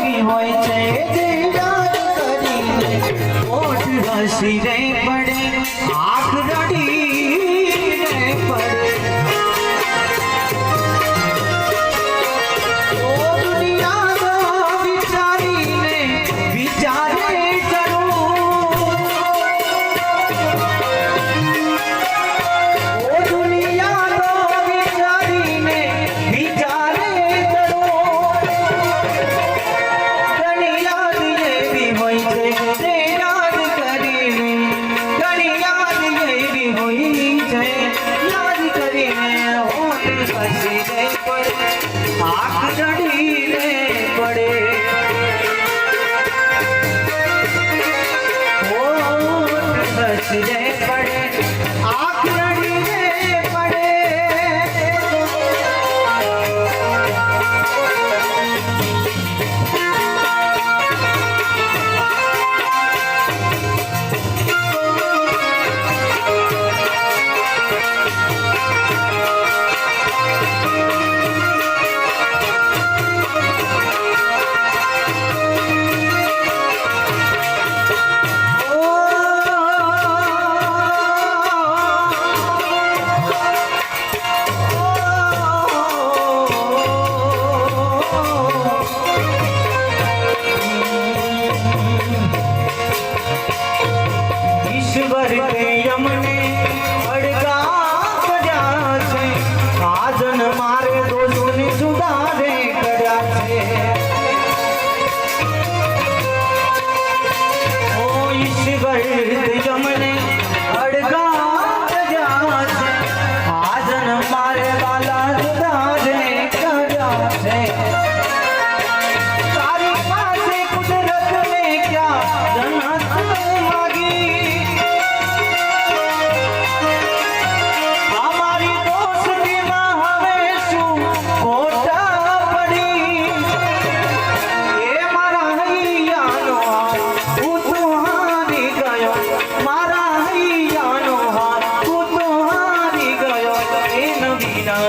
એવી હોય છે જે યાદ કરીને ઓઠ હસી રે પડે આંખ રડીને પડે આંખ રડીને પડે ઓઠ હસીને પડે આંખ રડીને પડે યમને અડગા કર્યા છે આજન મારે દોષોને સુધારે કર્યા છે ઓ ઈશ્વર યમને અડગા કર્યા છે આજન મારે વાલા સુધારે કર્યા છે તારી પાસે કુદરત ને ક્યાં જન્નત માગી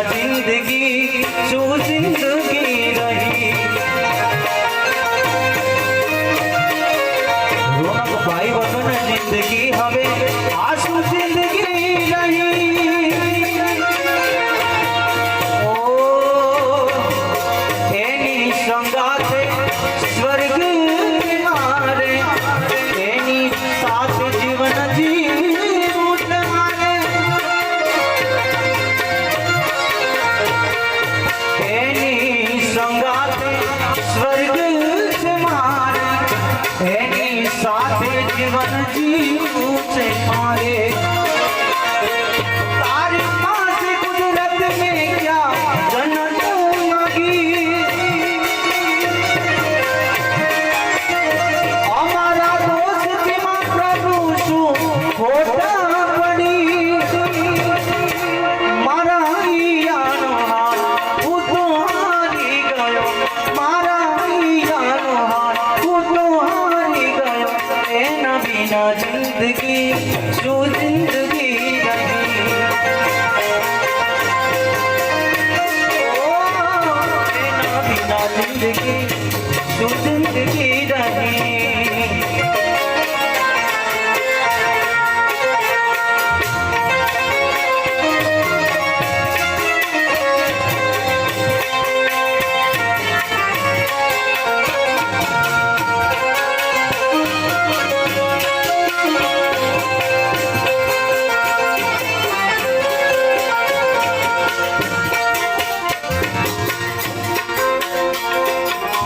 जिंदगी जो जिंदगी रही रोनक भाई वतन जिंदगी हवे आंसू जिंदगी रही ओ एनी संगाते स्वर्ग मारे एनी साथ जीवन जीवन मारे संगाते स्वर्ग से मारे एनी साथे जीवन जीव से मारे तारी पास कुदरत में क्या जन्नत मांगी हमारा दोस्त में प्रभु शू खोटा पड़ी मारा यानो हाथ उतो बिना जिंदगी जो जिंदगी रही ओ बिना जिंदगी